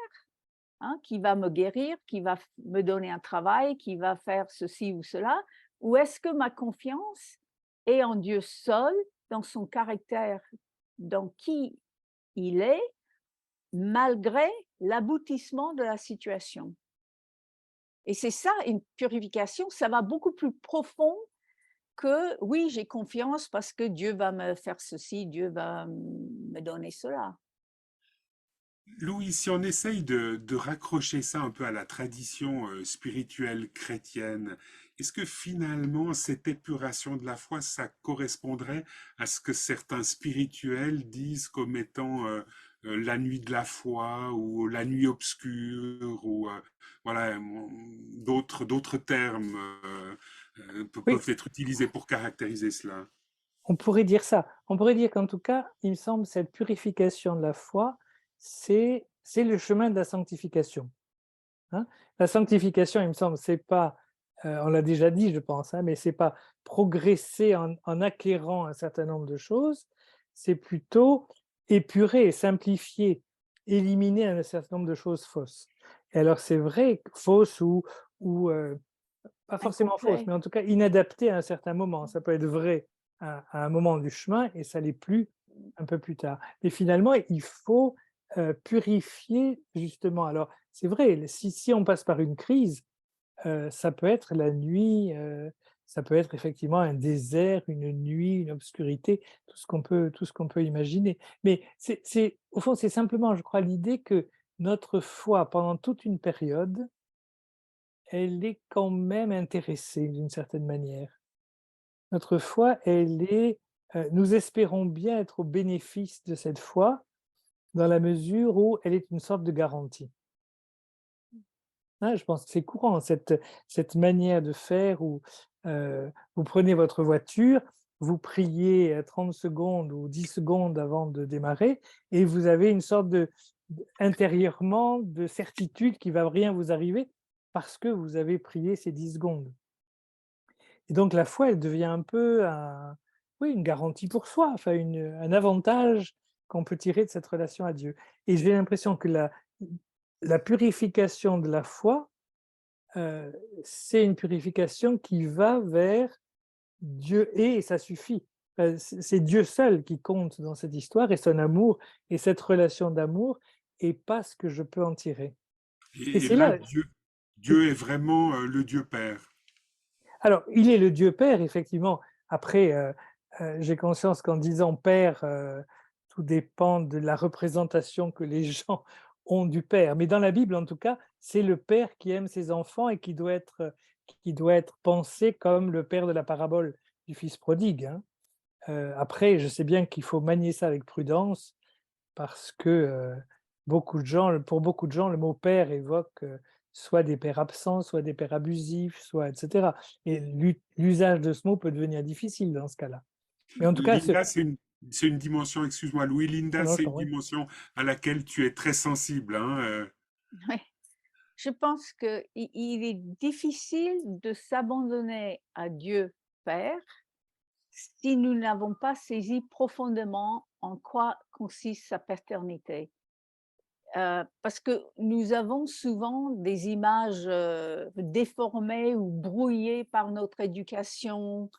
hein, qui va me guérir, qui va me donner un travail, qui va faire ceci ou cela, ou est-ce que ma confiance est en Dieu seul, dans son caractère, dans qui il est, malgré l'aboutissement de la situation. Et c'est ça, une purification, ça va beaucoup plus profond que oui, j'ai confiance parce que Dieu va me faire ceci, Dieu va me donner cela. Louis, si on essaye de raccrocher ça un peu à la tradition spirituelle chrétienne, est-ce que finalement cette épuration de la foi, ça correspondrait à ce que certains spirituels disent comme étant la nuit de la foi ou la nuit obscure ou voilà d'autres termes Oui, peuvent être utilisés pour caractériser cela? on pourrait dire ça. On pourrait dire qu'en tout cas, il me semble, cette purification de la foi, c'est le chemin de la sanctification. Hein. La sanctification, il me semble, c'est pas, on l'a déjà dit, je pense, hein, mais c'est pas progresser en acquérant un certain nombre de choses, c'est plutôt épurer, simplifier, éliminer un certain nombre de choses fausses. Et alors c'est vrai, fausses ou pas forcément fausses, Incomplet. mais en tout cas inadaptées à un certain moment. Ça peut être vrai à un moment du chemin et ça l'est plus un peu plus tard. Mais finalement, il faut purifier justement. Alors, c'est vrai, si on passe par une crise, ça peut être la nuit, ça peut être effectivement un désert, une nuit, une obscurité, tout ce qu'on peut imaginer. Mais au fond, c'est simplement, je crois, l'idée que notre foi, pendant toute une période, elle est quand même intéressée d'une certaine manière. Notre foi, elle est, nous espérons bien être au bénéfice de cette foi, dans la mesure où elle est une sorte de garantie. Hein, je pense que c'est courant cette manière de faire où, vous prenez votre voiture, vous priez, 30 secondes ou 10 secondes avant de démarrer et vous avez une sorte intérieurement de certitude qu'il ne va rien vous arriver parce que vous avez prié ces 10 secondes. Et donc la foi, elle devient un peu oui, une garantie pour soi, enfin un avantage qu'on peut tirer de cette relation à Dieu. Et j'ai l'impression que la purification de la foi, heu, c'est une purification qui va vers Dieu est et ça suffit. C'est Dieu seul qui compte dans cette histoire et son amour et cette relation d'amour et pas ce que je peux en tirer. Et Et c'est là, là Dieu est vraiment le Dieu Père. alors, il est le Dieu Père, effectivement. Après, j'ai conscience qu'en disant Père, tout dépend de la représentation que les gens ont du Père. Mais dans la Bible, en tout cas, c'est le Père qui aime ses enfants et qui doit être pensé comme le Père de la parabole du Fils prodigue, hein. Après, je sais bien qu'il faut manier ça avec prudence parce que, pour beaucoup de gens, le mot père évoque, soit des pères absents, soit des pères abusifs, soit et cetera et l'usage de ce mot peut devenir difficile dans ce cas-là. Mais en tout cas, Linda, c'est une dimension, excuse-moi Louis, non, Linda, non, je c'est t'en une prie. dimension à laquelle tu es très sensible, hein, Ouais. Je pense qu'il est difficile de s'abandonner à Dieu Père si nous n'avons pas saisi profondément en quoi consiste sa paternité. Parce que nous avons souvent des images, déformées ou brouillées par notre éducation,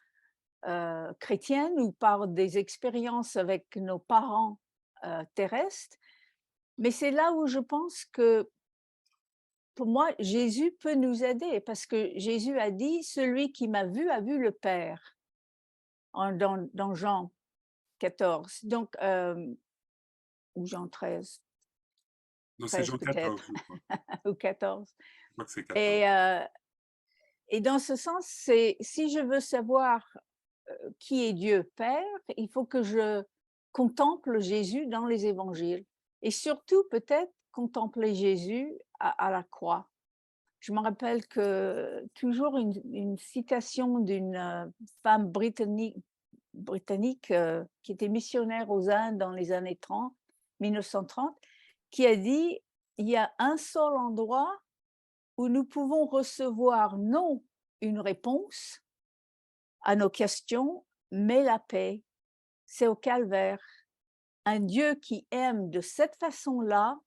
chrétienne ou par des expériences avec nos parents, terrestres. Mais c'est là où je pense que, pour moi, Jésus peut nous aider parce que Jésus a dit: «Celui qui m'a vu a vu le Père», dans Jean 14, donc ou Jean 13, dans ces 13 Jean 14, peut-être je crois. ou 14. Je crois que c'est 14. Et, et dans ce sens, c'est si je veux savoir qui est Dieu Père, il faut que je contemple Jésus dans les évangiles. Et surtout, peut-être, contempler Jésus à la croix. Je me rappelle que toujours une citation d'une femme britannique qui était missionnaire aux Indes dans les années 30, 1930, qui a dit, il y a un seul endroit où nous pouvons recevoir non une réponse à nos questions, mais la paix. C'est au calvaire. Un Dieu qui aime de cette façon-là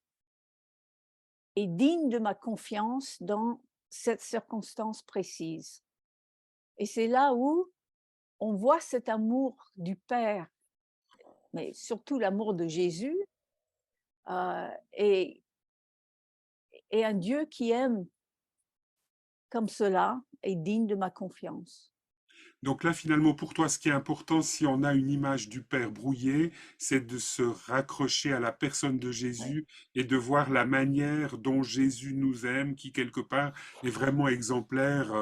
est digne de ma confiance dans cette circonstance précise. Et c'est là où on voit cet amour du Père, mais surtout l'amour de Jésus, et un Dieu qui aime comme cela est digne de ma confiance. Donc là, finalement, pour toi, ce qui est important, si on a une image du Père brouillée, c'est de se raccrocher à la personne de Ouais. Jésus et de voir la manière dont Jésus nous aime, qui quelque part est vraiment exemplaire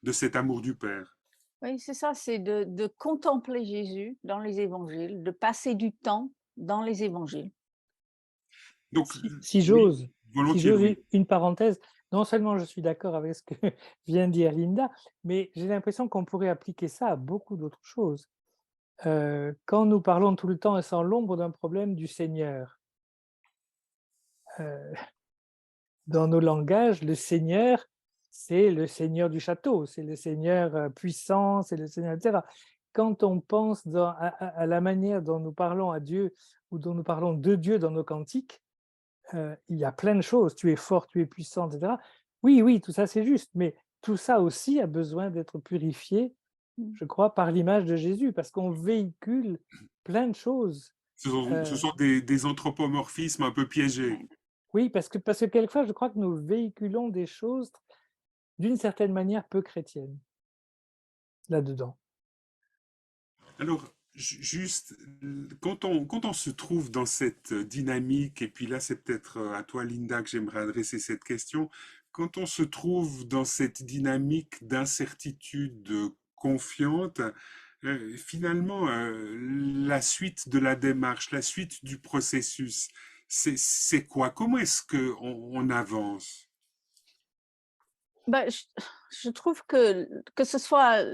de cet amour du Père. Oui, c'est ça, c'est de contempler Jésus dans les évangiles, de passer du temps dans les évangiles. Donc, Si oui, j'ose, si volontiers, j'ose Louis. une parenthèse, non seulement je suis d'accord avec ce que vient de dire Linda, mais j'ai l'impression qu'on pourrait appliquer ça à beaucoup d'autres choses. Quand nous parlons tout le temps et sans l'ombre d'un problème du Seigneur, euh, dans nos langages, le Seigneur, c'est le Seigneur du château, c'est le Seigneur puissant, c'est le Seigneur, etc. Quand on pense à la manière dont nous parlons à Dieu ou dont nous parlons de Dieu dans nos cantiques, il y a plein de choses. Tu es fort, tu es puissant, etc. Oui, oui, tout ça c'est juste, mais tout ça aussi a besoin d'être purifié, Mmh. je crois, par l'image de Jésus, parce qu'on véhicule plein de choses. Ce Euh, sont des anthropomorphismes un peu piégés. Ouais. oui, parce que quelquefois, je crois que nous véhiculons des choses d'une certaine manière peu chrétiennes là-dedans. Alors, juste, quand on se trouve dans cette dynamique, et puis là, c'est peut-être à toi, Linda, que j'aimerais adresser cette question, quand on se trouve dans cette dynamique d'incertitude confiante, finalement, la suite de la démarche, la suite du processus, c'est quoi? Comment est-ce qu'on avance? Bah, je trouve que ce soit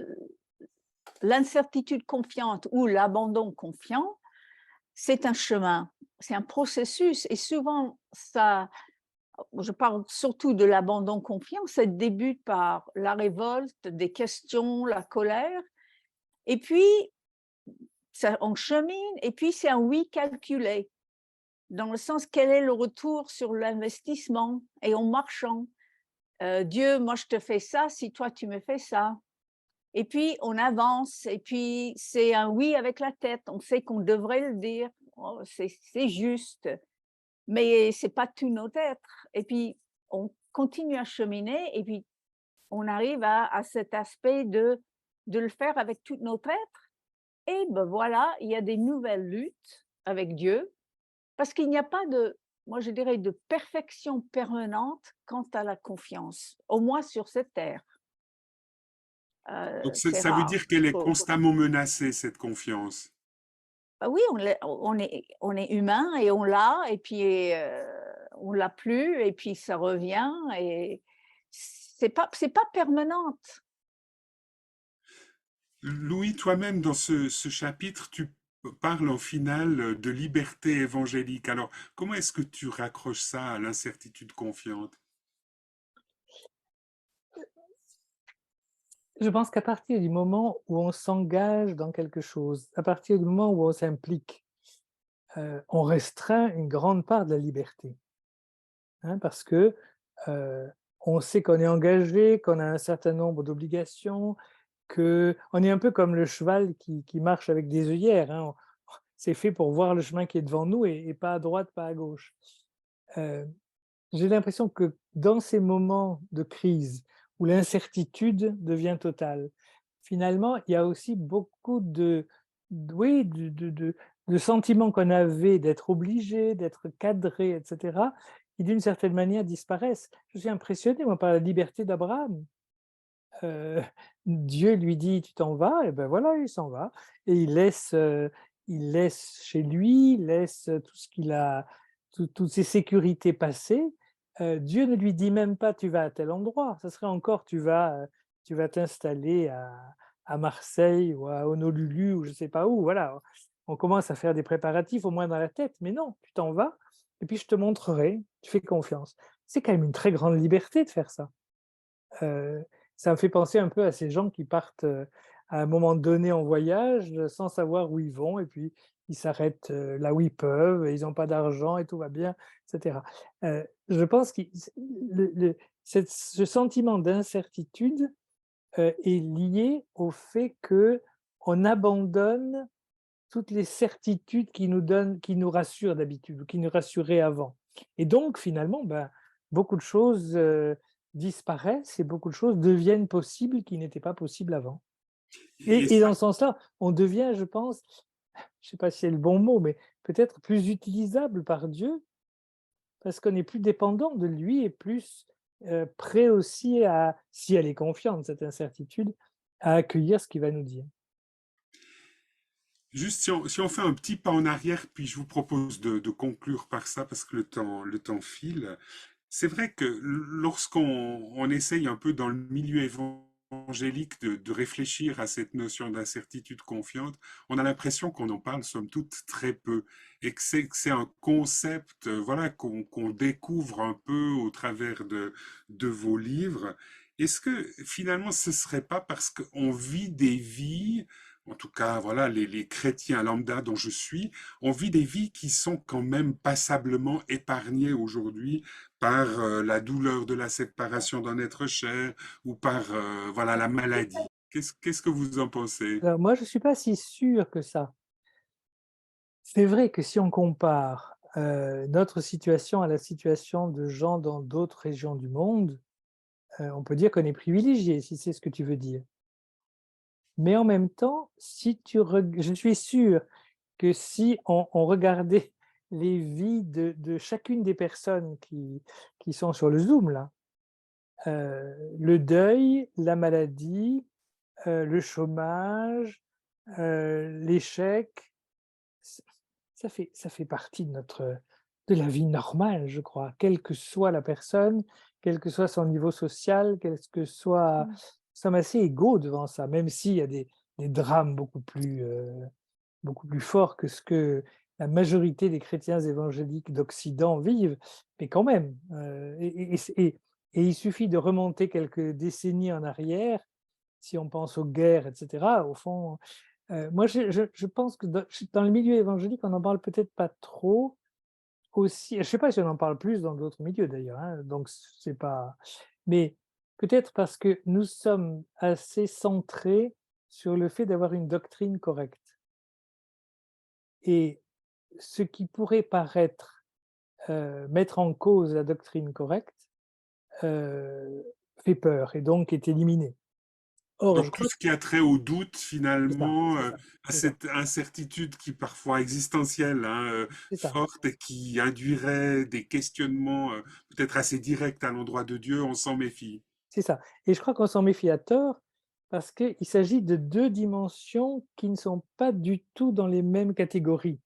l'incertitude confiante ou l'abandon confiant, c'est un chemin, c'est un processus et souvent ça je parle surtout de l'abandon confiant, ça débute par la révolte, des questions, la colère et puis ça on chemine et puis c'est un oui calculé, dans le sens quel est le retour sur l'investissement et en marchant. Dieu, moi je te fais ça si toi tu me fais ça. Et puis on avance et puis c'est un oui avec la tête. On sait qu'on devrait le dire. Oh, c'est juste, mais c'est pas tout notre être. Et puis on continue à cheminer et puis on arrive à cet aspect de le faire avec tout notre être. Et ben voilà, il y a des nouvelles luttes avec Dieu parce qu'il n'y a pas de, moi je dirais, de perfection permanente quant à la confiance, au moins sur cette terre. Donc, C'est ça veut rare. dire qu'elle est Faut constamment menacée, cette confiance. Bah oui, on est humain et on l'a et puis, on l'a plus et puis ça revient et c'est pas permanente. Louis, toi-même, dans ce chapitre, tu parles en finale de liberté évangélique. Alors, comment est-ce que tu raccroches ça à l'incertitude confiante? Je pense qu'à partir du moment où on s'engage dans quelque chose, à partir du moment où on s'implique, on restreint une grande part de la liberté. Hein, parce que on sait qu'on est engagé, qu'on a un certain nombre d'obligations, qu'on est un peu comme le cheval qui marche avec des œillères. Hein. C'est fait pour voir le chemin qui est devant nous et pas à droite, pas à gauche. Euh, j'ai l'impression que dans ces moments de crise où l'incertitude devient totale, finalement, il y a aussi beaucoup oui, de sentiments qu'on avait d'être obligé, d'être cadré, etc., qui d'une certaine manière disparaissent. Je suis impressionné, moi, par la liberté d'Abraham. Heu, Dieu lui dit: «Tu t'en vas», et ben voilà, il s'en va et il laisse chez lui, il laisse tout ce qu'il a, toutes ses sécurités passées. Dieu ne lui dit même pas: «Tu vas à tel endroit», ça serait encore: tu vas t'installer à Marseille ou à Honolulu ou je ne sais pas où», voilà. On commence à faire des préparatifs au moins dans la tête, mais non, tu t'en vas et puis je te montrerai, tu fais confiance. C'est quand même une très grande liberté de faire ça. Heu, Ça me fait penser un peu à ces gens qui partent, à un moment donné en voyage, sans savoir où ils vont et puis ils s'arrêtent, là où ils peuvent et ils n'ont pas d'argent et tout va bien, et cetera. Je pense qu'il ce sentiment d'incertitude, est lié au fait qu'on abandonne toutes les certitudes qui nous rassurent d'habitude ou qui nous rassuraient avant. Et donc finalement, ben, beaucoup de choses, disparaissent et beaucoup de choses deviennent possibles qui n'étaient pas possibles avant. Et Et ça, dans ce sens-là, on devient, je pense, je ne sais pas si c'est le bon mot, mais peut-être plus utilisable par Dieu parce qu'on est plus dépendant de lui et plus, prêt aussi à, si elle est confiante, cette incertitude, à accueillir ce qu'il va nous dire. juste si on fait un petit pas en arrière, puis je vous propose de conclure par ça, parce que le temps file. C'est vrai que lorsqu'on essaye un peu dans le milieu évangélique de réfléchir à cette notion d'incertitude confiante, on a l'impression qu'on en parle somme toute très peu et que c'est un concept voilà, qu'on découvre un peu au travers de vos livres. Est-ce que finalement ce serait pas parce qu'on vit des vies, en tout cas voilà, les chrétiens lambda dont je suis, on vit des vies qui sont quand même passablement épargnées aujourd'hui par la douleur de la séparation d'un être cher ou par voilà la maladie. Qu'est-ce que vous en pensez? Alors moi, je ne suis pas si sûr que ça. C'est vrai que si on compare, notre situation à la situation de gens dans d'autres régions du monde, on peut dire qu'on est privilégié, si c'est ce que tu veux dire. Mais en même temps, si tu reg je suis sûr que si on regardait les vies de chacune des personnes qui sont sur le Zoom là, le deuil, la maladie, le chômage, l'échec, ç ça fait partie de la vie normale, je crois, quelle que soit la personne, quel que soit son niveau social, quel que soit, Mmh. nous sommes assez égaux devant ça, même s'il y a des drames beaucoup plus forts que ce que la majorité des chrétiens évangéliques d'Occident vivent, mais quand même, et il suffit de remonter quelques décennies en arrière, si on pense aux guerres et cetera, au fond, moi je pense que dans le milieu évangélique, on n'en parle peut-être pas trop aussi, je ne sais pas si on en parle plus dans d'autres milieux d'ailleurs, hein, donc c'est pas, mais peut-être parce que nous sommes assez centrés sur le fait d'avoir une doctrine correcte et ce qui pourrait paraître, mettre en cause la doctrine correcte, heu, fait peur et donc est éliminé. Or je Donc tout crois ce qui a trait au doute c'est ça, finalement, c'est ça, à c'est ça, cette incertitude qui parfois existentielle, hein, c'est ça, forte et qui induirait des questionnements peut-être assez directs à l'endroit de Dieu, on s'en méfie. c'est ça et je crois qu'on s'en méfie à tort parce qu'il s'agit de 2 dimensions qui ne sont pas du tout dans les mêmes catégories.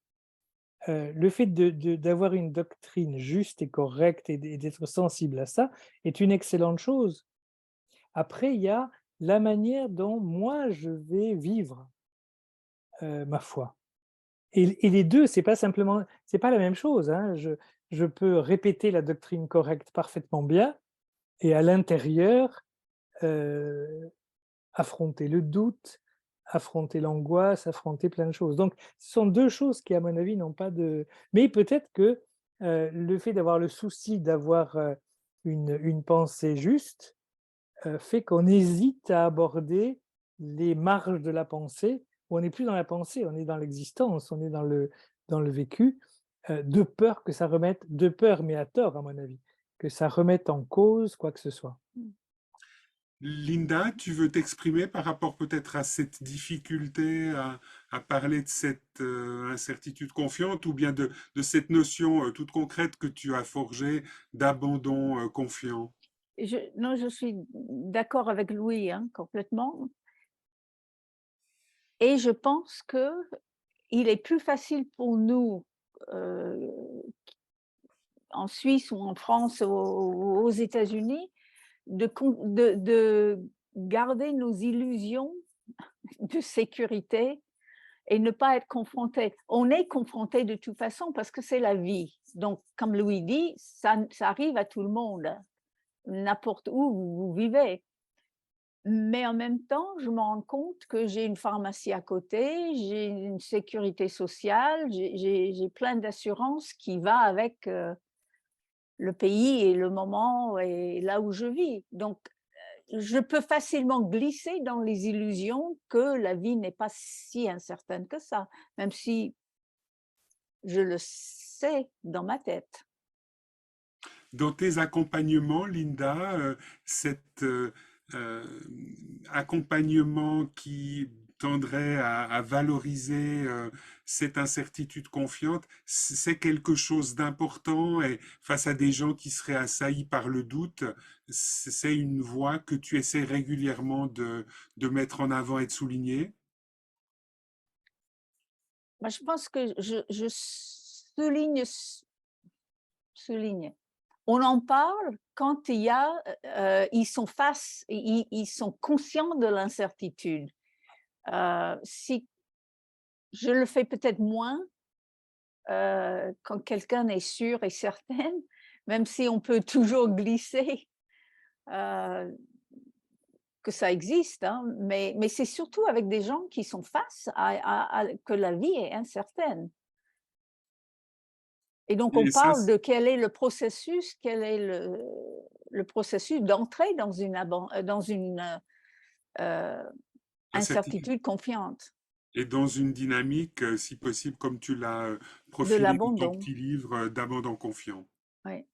Le fait d'avoir une doctrine juste et correcte et d'être sensible à ça est une excellente chose. Après, il y a la manière dont moi je vais vivre, ma foi. Et les 2, c'est pas la même chose, hein. Je peux répéter la doctrine correcte parfaitement bien et à l'intérieur, heu, affronter le doute, affronter l'angoisse, affronter plein de choses. Donc ce sont 2 choses qui, à mon avis, n'ont pas de, mais peut-être que, le fait d'avoir le souci d'avoir, une pensée juste, fait qu'on hésite à aborder les marges de la pensée, où on n'est plus dans la pensée, on est dans l'existence, on est dans le vécu, de peur, mais à tort à mon avis, que ça remette en cause quoi que ce soit. Mmh. Linda, tu veux t'exprimer par rapport peut-être à cette difficulté à parler de cette incertitude confiante ou bien de cette notion toute concrète que tu as forgée d'abandon confiant? Non, je suis d'accord avec Louis, hein, complètement. Et je pense que il est plus facile pour nous, heu, en Suisse ou en France ou aux États-Unis, de garder nos illusions de sécurité et ne pas être confrontés. On est confrontés de toute façon parce que c'est la vie. Donc, comme Louis dit, ça arrive à tout le monde, n'importe où vous vivez. Mais en même temps, je me rends compte que j'ai une pharmacie à côté, j'ai une sécurité sociale, j'ai plein d'assurances qui va avec, le pays et le moment et là où je vis. Donc, je peux facilement glisser dans les illusions que la vie n'est pas si incertaine que ça, même si je le sais dans ma tête. Dans tes accompagnements, Linda, cet euh, accompagnement qui tendrait à valoriser cette incertitude confiante, c'est quelque chose d'important et face à des gens qui seraient assaillis par le doute, c'est une voie que tu essaies régulièrement de mettre en avant et de souligner. Moi, je pense que je souligne. On en parle quand il y a, ils sont face, ils sont conscients de l'incertitude. Si je le fais peut-être moins, quand quelqu'un est sûr et certaine, même si on peut toujours glisser, heu, que ça existe, hein, mais c'est surtout avec des gens qui sont face à que la vie est incertaine. Et donc on Et ça, parle de quel est le processus d'entrée dans une, incertitude incertitude confiante, est dans une dynamique, si possible, comme tu l'as de profilé dans ton l'abandon. petit livre, d'abandon confiant. Oui.